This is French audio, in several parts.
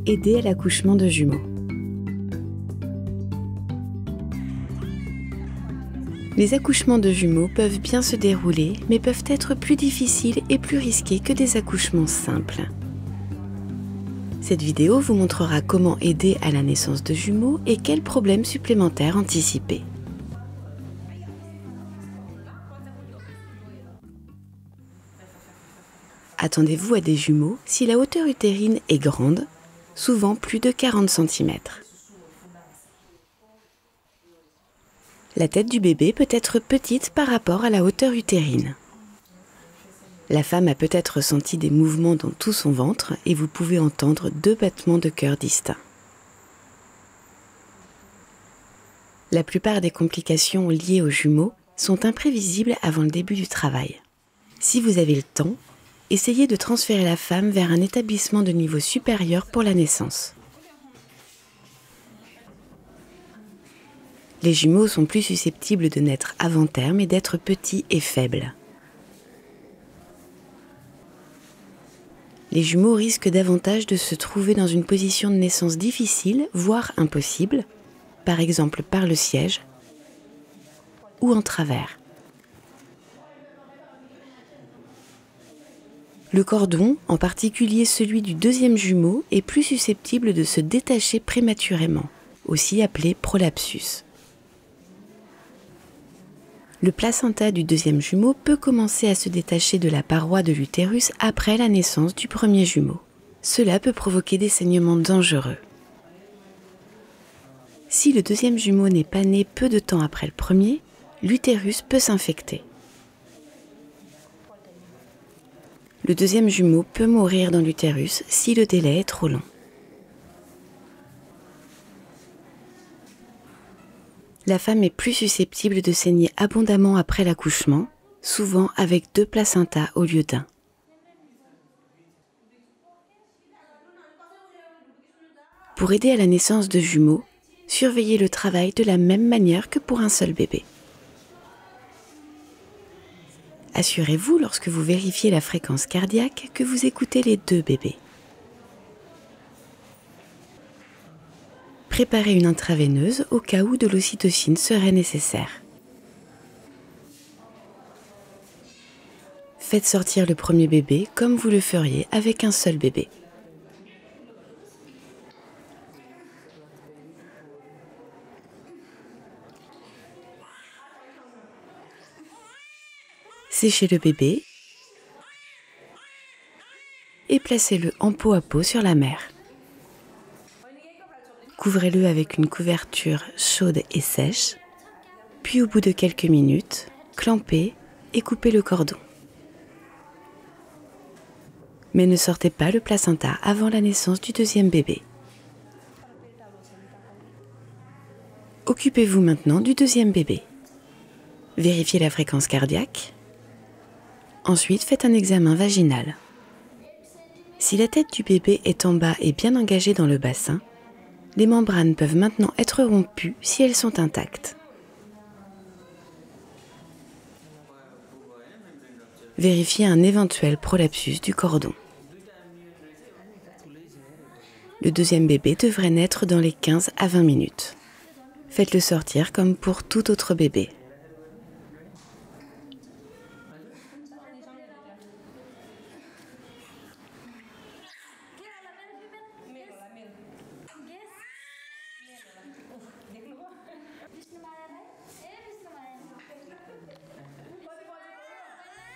aider à l'accouchement de jumeaux. Les accouchements de jumeaux peuvent bien se dérouler, mais peuvent être plus difficiles et plus risqués que des accouchements simples. Cette vidéo vous montrera comment aider à la naissance de jumeaux et quels problèmes supplémentaires anticiper. Attendez-vous à des jumeaux si la hauteur utérine est grande, souvent plus de 40 cm. La tête du bébé peut être petite par rapport à la hauteur utérine. La femme a peut-être senti des mouvements dans tout son ventre et vous pouvez entendre 2 battements de cœur distincts. La plupart des complications liées aux jumeaux sont imprévisibles avant le début du travail. Si vous avez le temps, essayez de transférer la femme vers un établissement de niveau supérieur pour la naissance. Les jumeaux sont plus susceptibles de naître avant terme et d'être petits et faibles. Les jumeaux risquent davantage de se trouver dans une position de naissance difficile, voire impossible, par exemple par le siège ou en travers. Le cordon, en particulier celui du deuxième jumeau, est plus susceptible de se détacher prématurément, aussi appelé prolapsus. Le placenta du deuxième jumeau peut commencer à se détacher de la paroi de l'utérus après la naissance du premier jumeau. Cela peut provoquer des saignements dangereux. Si le deuxième jumeau n'est pas né peu de temps après le premier, l'utérus peut s'infecter. Le deuxième jumeau peut mourir dans l'utérus si le délai est trop long. La femme est plus susceptible de saigner abondamment après l'accouchement, souvent avec 2 placentas au lieu d'1. Pour aider à la naissance de jumeaux, surveillez le travail de la même manière que pour un seul bébé. Assurez-vous, lorsque vous vérifiez la fréquence cardiaque, que vous écoutez les 2 bébés. Préparez une intraveineuse au cas où de l'ocytocine serait nécessaire. Faites sortir le premier bébé comme vous le feriez avec un seul bébé. Séchez le bébé et placez-le en peau à peau sur la mère. Couvrez-le avec une couverture chaude et sèche, puis au bout de quelques minutes, clampez et coupez le cordon. Mais ne sortez pas le placenta avant la naissance du deuxième bébé. Occupez-vous maintenant du deuxième bébé. Vérifiez la fréquence cardiaque. Ensuite, faites un examen vaginal. Si la tête du bébé est en bas et bien engagée dans le bassin, les membranes peuvent maintenant être rompues si elles sont intactes. Vérifiez un éventuel prolapsus du cordon. Le deuxième bébé devrait naître dans les 15 à 20 minutes. Faites-le sortir comme pour tout autre bébé.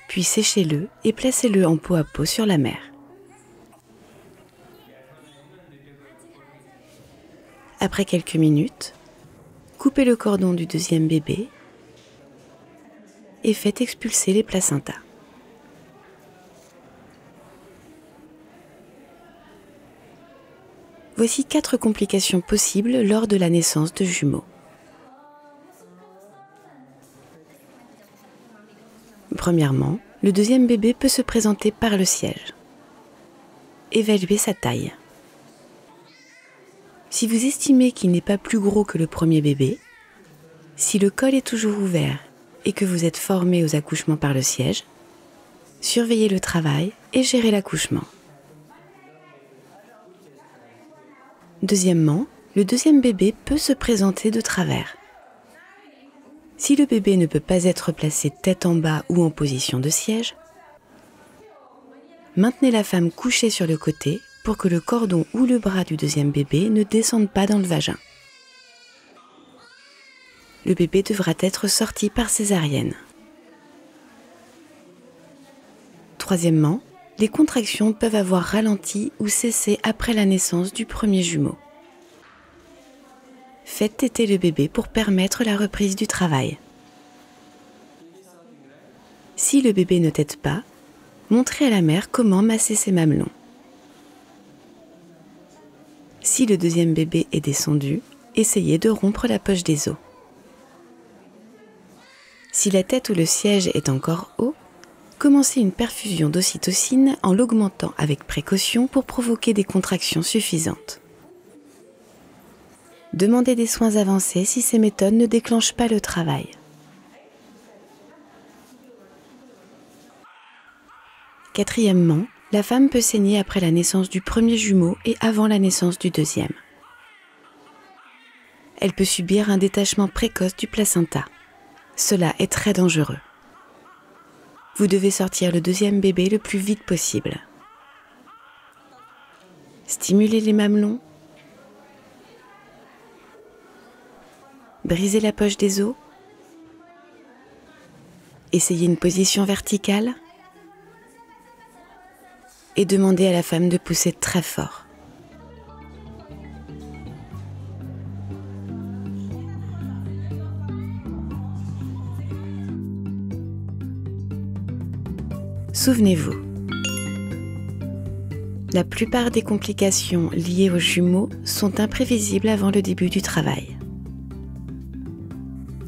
Puis séchez-le et placez-le en peau à peau sur la mère. Après quelques minutes, coupez le cordon du deuxième bébé et faites expulser les placentas. Voici 4 complications possibles lors de la naissance de jumeaux. Premièrement, le deuxième bébé peut se présenter par le siège. Évaluez sa taille. Si vous estimez qu'il n'est pas plus gros que le premier bébé, si le col est toujours ouvert et que vous êtes formé aux accouchements par le siège, surveillez le travail et gérez l'accouchement. Deuxièmement, le deuxième bébé peut se présenter de travers. Si le bébé ne peut pas être placé tête en bas ou en position de siège, maintenez la femme couchée sur le côté pour que le cordon ou le bras du deuxième bébé ne descende pas dans le vagin. Le bébé devra être sorti par césarienne. Troisièmement, les contractions peuvent avoir ralenti ou cessé après la naissance du premier jumeau. Faites téter le bébé pour permettre la reprise du travail. Si le bébé ne tète pas, montrez à la mère comment masser ses mamelons. Si le deuxième bébé est descendu, essayez de rompre la poche des os. Si la tête ou le siège est encore haut, commencez une perfusion d'ocytocine en l'augmentant avec précaution pour provoquer des contractions suffisantes. Demandez des soins avancés si ces méthodes ne déclenchent pas le travail. Quatrièmement, la femme peut saigner après la naissance du premier jumeau et avant la naissance du deuxième. Elle peut subir un détachement précoce du placenta. Cela est très dangereux. Vous devez sortir le deuxième bébé le plus vite possible. Stimulez les mamelons. Brisez la poche des os. Essayez une position verticale. Et demandez à la femme de pousser très fort. Souvenez-vous, la plupart des complications liées aux jumeaux sont imprévisibles avant le début du travail.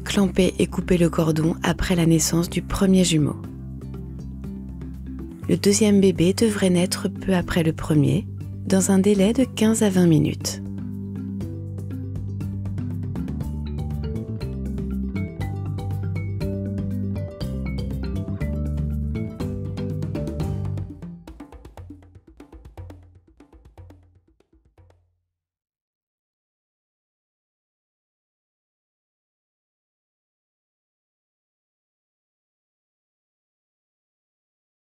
Clampez et coupez le cordon après la naissance du premier jumeau. Le deuxième bébé devrait naître peu après le premier, dans un délai de 15 à 20 minutes.